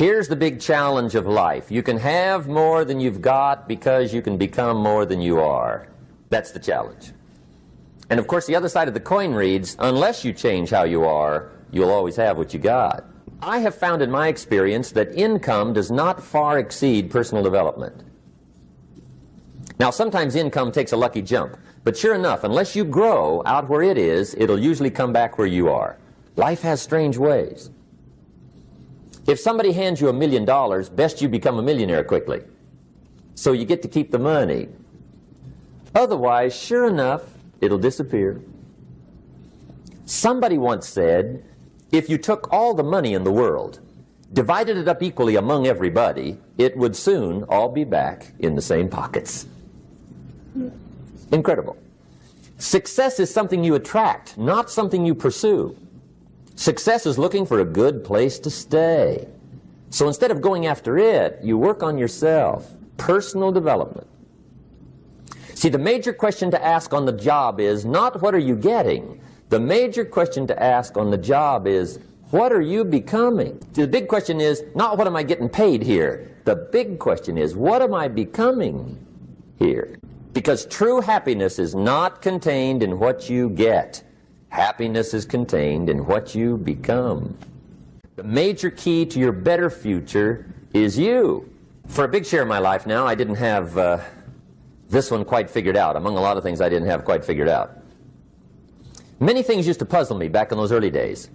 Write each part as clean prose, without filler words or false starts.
Here's the big challenge of life. You can have more than you've got because you can become more than you are. That's the challenge. And of course, the other side of the coin reads, unless you change how you are, you'll always have what you got. I have found in my experience that income does not far exceed personal development. Now, sometimes income takes a lucky jump, but sure enough, unless you grow out where it is, it'll usually come back where you are. Life has strange ways. If somebody hands you $1 million, best you become a millionaire quickly, so you get to keep the money. Otherwise, sure enough, it'll disappear. Somebody once said, if you took all the money in the world, divided it up equally among everybody, it would soon all be back in the same pockets. Incredible. Success is something you attract, not something you pursue. Success is looking for a good place to stay. So instead of going after it, you work on yourself. Personal development. See, the major question to ask on the job is not what are you getting. The major question to ask on the job is what are you becoming? The big question is not what am I getting paid here. The big question is what am I becoming here? Because true happiness is not contained in what you get. Happiness is contained in what you become. The major key to your better future is you. For a big share of my life now, I didn't have this one quite figured out. Among a lot of things I didn't have quite figured out. Many things used to puzzle me back in those early days.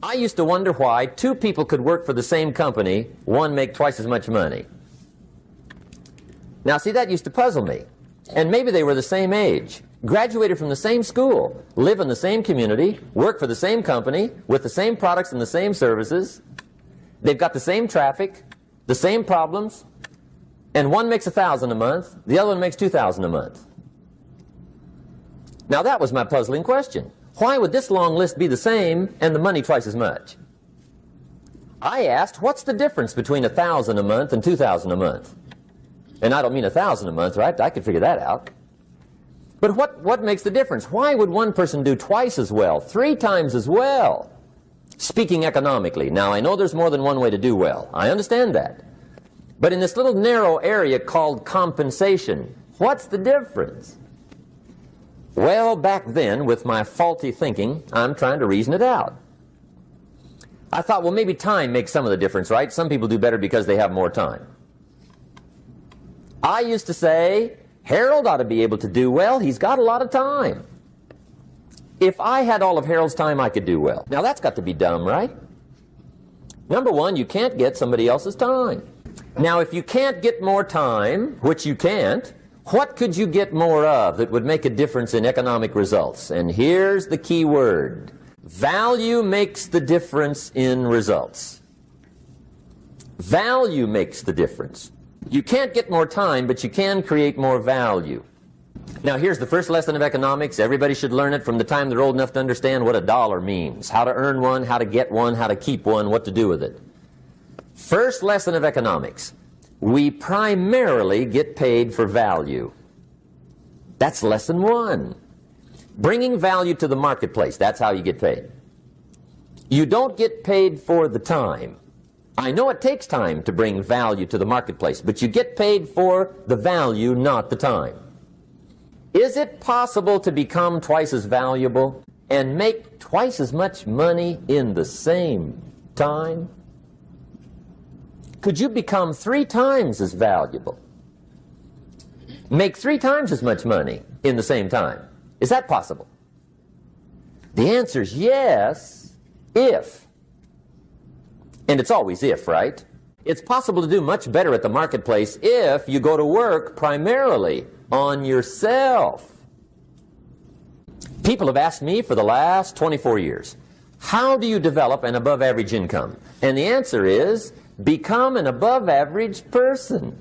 I used to wonder why two people could work for the same company, one make twice as much money. Now see, that used to puzzle me. And maybe they were the same age, graduated from the same school, live in the same community, work for the same company, with the same products and the same services. They've got the same traffic, the same problems, and one makes $1,000 a month, the other one makes $2,000 a month. Now that was my puzzling question. Why would this long list be the same and the money twice as much? I asked, what's the difference between $1,000 a month and $2,000 a month? And I don't mean $1,000 a month, right? I could figure that out. But what makes the difference? Why would one person do twice as well, 3 times as well? Speaking economically. Now, I know there's more than one way to do well. I understand that. But in this little narrow area called compensation, what's the difference? Well, back then, with my faulty thinking, I'm trying to reason it out. I thought, well, maybe time makes some of the difference, right? Some people do better because they have more time. I used to say, Harold ought to be able to do well. He's got a lot of time. If I had all of Harold's time, I could do well. Now, that's got to be dumb, right? Number one, you can't get somebody else's time. Now, if you can't get more time, which you can't, what could you get more of that would make a difference in economic results? And here's the key word. Value makes the difference in results. Value makes the difference. You can't get more time, but you can create more value. Now, here's the first lesson of economics. Everybody should learn it from the time they're old enough to understand what a dollar means, how to earn one, how to get one, how to keep one, what to do with it. First lesson of economics. We primarily get paid for value. That's lesson 1. Bringing value to the marketplace, that's how you get paid. You don't get paid for the time. I know it takes time to bring value to the marketplace, but you get paid for the value, not the time. Is it possible to become twice as valuable and make twice as much money in the same time? Could you become 3 times as valuable? Make 3 times as much money in the same time? Is that possible? The answer is yes, if. And it's always if, right? It's possible to do much better at the marketplace if you go to work primarily on yourself. People have asked me for the last 24 years, how do you develop an above-average income? And the answer is, become an above-average person.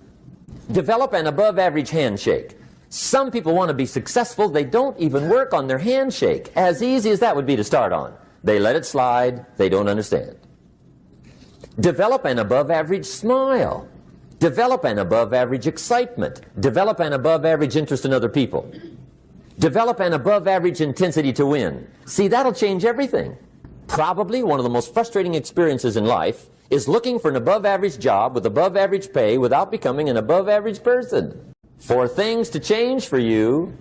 Develop an above-average handshake. Some people want to be successful, they don't even work on their handshake. As easy as that would be to start on. They let it slide, they don't understand. Develop an above-average smile. Develop an above-average excitement. Develop an above-average interest in other people. Develop an above-average intensity to win. See, that'll change everything. Probably one of the most frustrating experiences in life is looking for an above-average job with above-average pay without becoming an above-average person. For things to change for you,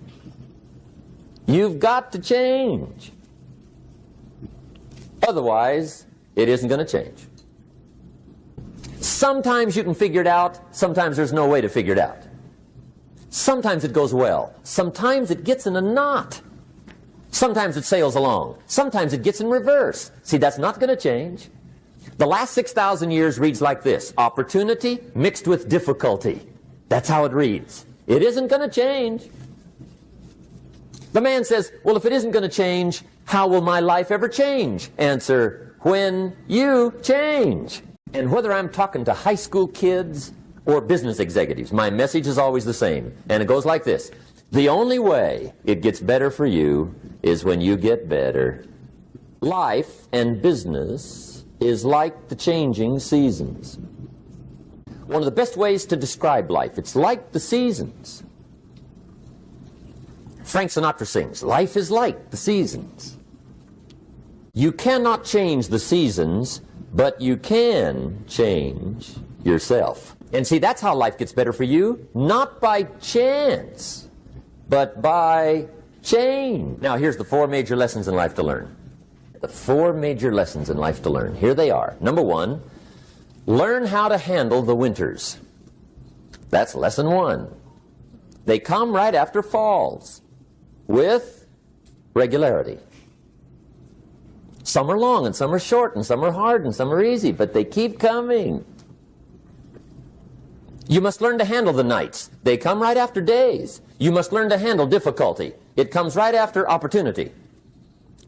you've got to change. Otherwise, it isn't going to change. Sometimes you can figure it out, sometimes there's no way to figure it out. Sometimes it goes well, sometimes it gets in a knot. Sometimes it sails along, sometimes it gets in reverse. See, that's not going to change. The last 6,000 years reads like this: opportunity mixed with difficulty. That's how it reads. It isn't going to change. The man says, well, if it isn't going to change, how will my life ever change? Answer, when you change. And whether I'm talking to high school kids or business executives, my message is always the same. And it goes like this: the only way it gets better for you is when you get better. Life and business is like the changing seasons. One of the best ways to describe life, it's like the seasons. Frank Sinatra sings, life is like the seasons. You cannot change the seasons, but you can change yourself. And see, that's how life gets better for you, not by chance, but by change. Now, here's the 4 major lessons in life to learn. The 4 major lessons in life to learn. Here they are. Number 1, learn how to handle the winters. That's lesson 1. They come right after falls with regularity. Some are long and some are short and some are hard and some are easy, but they keep coming. You must learn to handle the nights. They come right after days. You must learn to handle difficulty. It comes right after opportunity.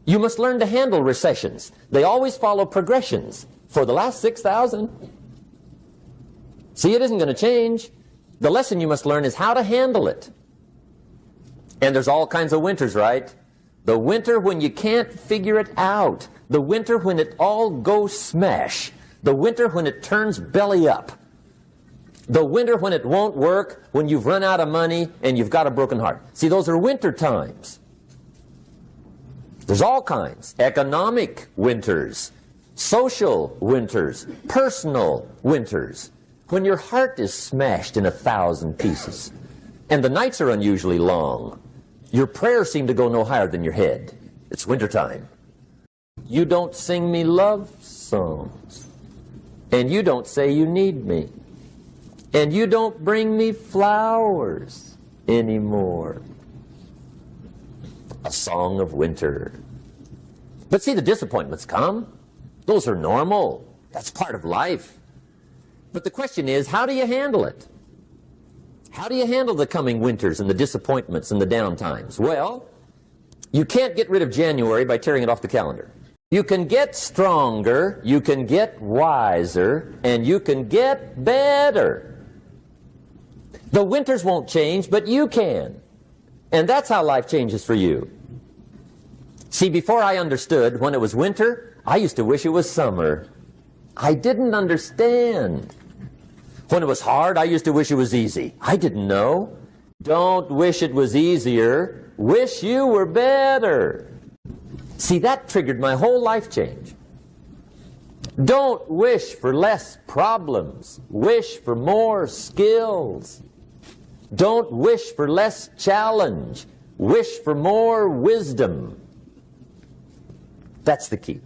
You must learn to handle recessions. They always follow progressions for the last 6,000. See, it isn't going to change. The lesson you must learn is how to handle it. And there's all kinds of winters, right? The winter when you can't figure it out. The winter when it all goes smash. The winter when it turns belly up. The winter when it won't work, when you've run out of money and you've got a broken heart. See, those are winter times. There's all kinds. Economic winters, social winters, personal winters. When your heart is smashed in 1,000 pieces and the nights are unusually long, your prayers seem to go no higher than your head. It's wintertime. You don't sing me love songs, and you don't say you need me, and you don't bring me flowers anymore. A song of winter. But see, the disappointments come. Those are normal. That's part of life. But the question is, how do you handle it? How do you handle the coming winters and the disappointments and the downtimes? Well, you can't get rid of January by tearing it off the calendar. You can get stronger, you can get wiser, and you can get better. The winters won't change, but you can. And that's how life changes for you. See, before I understood, when it was winter, I used to wish it was summer. I didn't understand. When it was hard, I used to wish it was easy. I didn't know. Don't wish it was easier. Wish you were better. See, that triggered my whole life change. Don't wish for less problems. Wish for more skills. Don't wish for less challenge. Wish for more wisdom. That's the key.